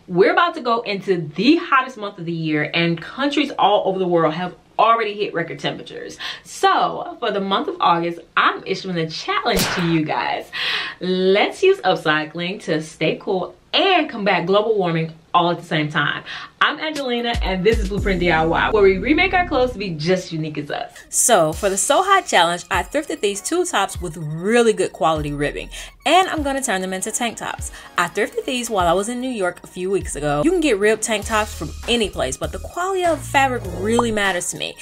We're about to go into the hottest month of the year, and countries all over the world have already hit record temperatures. So for the month of August, I'm issuing a challenge to you guys. Let's use upcycling to stay cool and combat global warming all at the same time. I'm Angelina, and this is Blueprint DIY, where we remake our clothes to be just unique as us. So for the So Hot challenge, I thrifted these two tops with really good quality ribbing, and I'm gonna turn them into tank tops. I thrifted these while I was in New York a few weeks ago. You can get ribbed tank tops from any place, but the quality of the fabric really matters to me.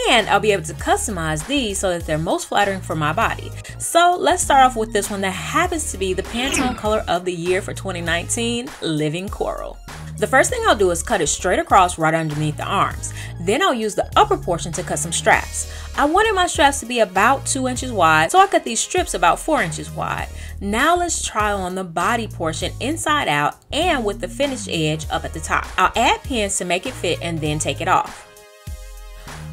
And I'll be able to customize these so that they're most flattering for my body. So let's start off with this one that happens to be the Pantone color of the year for 2019, Living Coral. The first thing I'll do is cut it straight across right underneath the arms. Then I'll use the upper portion to cut some straps. I wanted my straps to be about 2 inches wide, so I cut these strips about 4 inches wide. Now let's try on the body portion inside out and with the finished edge up at the top. I'll add pins to make it fit and then take it off.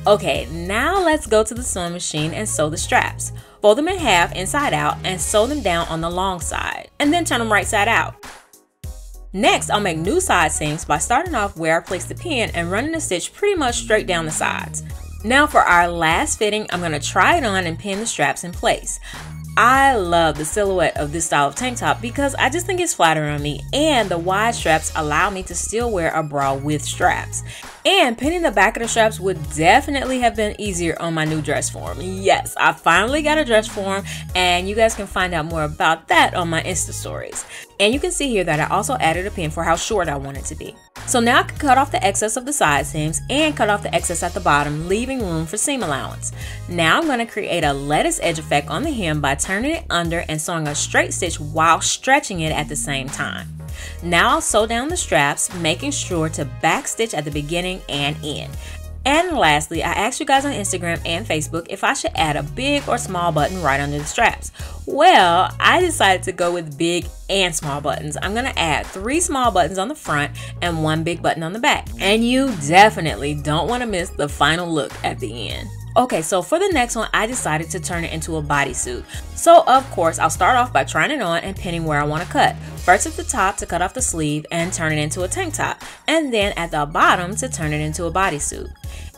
Okay, now let's go to the sewing machine and sew the straps. Fold them in half inside out and sew them down on the long side, and then turn them right side out. Next, I'll make new side seams by starting off where I placed the pin and running the stitch pretty much straight down the sides. Now for our last fitting, I'm going to try it on and pin the straps in place. I love the silhouette of this style of tank top because I just think it's flattering on me, and the wide straps allow me to still wear a bra with straps. And pinning the back of the straps would definitely have been easier on my new dress form. Yes, I finally got a dress form, and you guys can find out more about that on my Insta stories. And you can see here that I also added a pin for how short I want it to be. So now I can cut off the excess of the side seams and cut off the excess at the bottom, leaving room for seam allowance. Now I'm going to create a lettuce edge effect on the hem by turning it under and sewing a straight stitch while stretching it at the same time. Now I'll sew down the straps, making sure to back stitch at the beginning and end. And lastly, I asked you guys on Instagram and Facebook if I should add a big or small button right under the straps. Well, I decided to go with big and small buttons. I'm going to add 3 small buttons on the front and 1 big button on the back. And you definitely don't want to miss the final look at the end. Okay, so for the next one, I decided to turn it into a bodysuit. So of course, I'll start off by trying it on and pinning where I want to cut. First at the top to cut off the sleeve and turn it into a tank top, and then at the bottom to turn it into a bodysuit.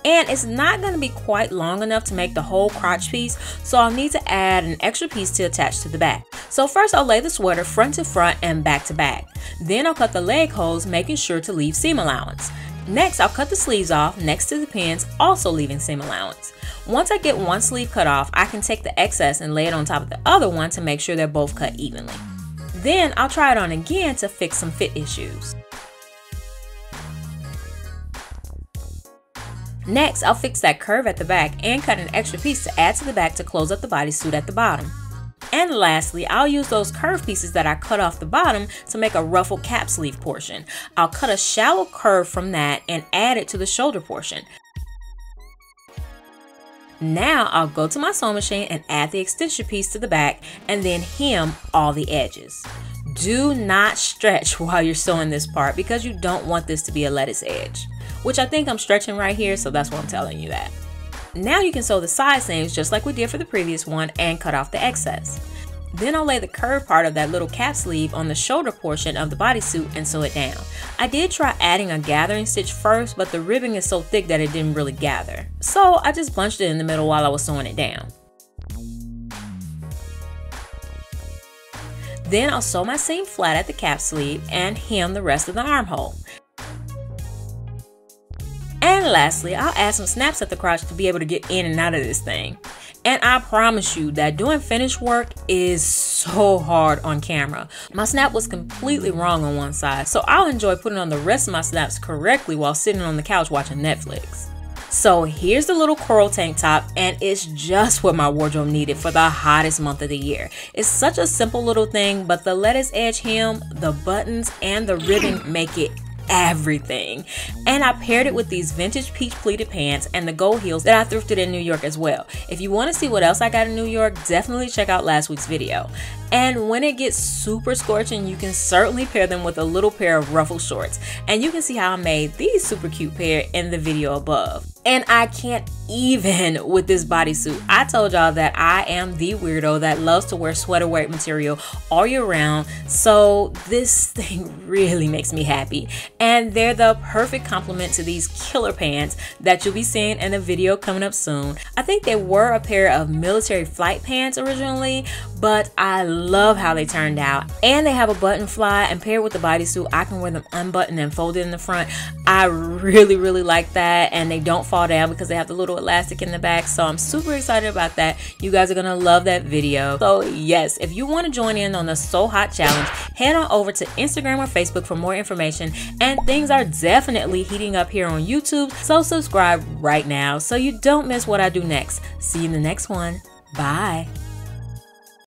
And it's not going to be quite long enough to make the whole crotch piece, so I'll need to add an extra piece to attach to the back. So first I'll lay the sweater front to front and back to back. Then I'll cut the leg holes, making sure to leave seam allowance. Next, I'll cut the sleeves off next to the pins, also leaving seam allowance. Once I get one sleeve cut off, I can take the excess and lay it on top of the other one to make sure they're both cut evenly. Then I'll try it on again to fix some fit issues. Next, I'll fix that curve at the back and cut an extra piece to add to the back to close up the bodysuit at the bottom. And lastly, I'll use those curved pieces that I cut off the bottom to make a ruffled cap sleeve portion. I'll cut a shallow curve from that and add it to the shoulder portion. Now I'll go to my sewing machine and add the extension piece to the back and then hem all the edges. Do not stretch while you're sewing this part because you don't want this to be a lettuce edge, which I think I'm stretching right here, so that's why I'm telling you that. Now you can sew the side seams just like we did for the previous one and cut off the excess. Then I'll lay the curved part of that little cap sleeve on the shoulder portion of the bodysuit and sew it down. I did try adding a gathering stitch first, but the ribbing is so thick that it didn't really gather. So I just bunched it in the middle while I was sewing it down. Then I'll sew my seam flat at the cap sleeve and hem the rest of the armhole. And lastly, I'll add some snaps at the crotch to be able to get in and out of this thing. And I promise you that doing finished work is so hard on camera. My snap was completely wrong on one side, so I'll enjoy putting on the rest of my snaps correctly while sitting on the couch watching Netflix. So here's the little coral tank top, and it's just what my wardrobe needed for the hottest month of the year. It's such a simple little thing, but the lettuce edge hem, the buttons, and the ribbing make it everything. And I paired it with these vintage peach pleated pants and the gold heels that I thrifted in New York as well. If you want to see what else I got in New York, definitely check out last week's video. And when it gets super scorching, you can certainly pair them with a little pair of ruffled shorts. And you can see how I made these super cute pair in the video above. And I can't even with this bodysuit. I told y'all that I am the weirdo that loves to wear sweater weight material all year round, so this thing really makes me happy. And they're the perfect complement to these killer pants that you'll be seeing in a video coming up soon. I think they were a pair of military flight pants originally, but I love how they turned out. And they have a button fly, and paired with the bodysuit, I can wear them unbuttoned and folded in the front. I really like that, and they don't fall down because they have the little elastic in the back, so I'm super excited about that. You guys are gonna love that video. So yes, if you want to join in on the So Hot challenge, head on over to Instagram or Facebook for more information. And things are definitely heating up here on YouTube, so subscribe right now so you don't miss what I do next. See you in the next one. Bye.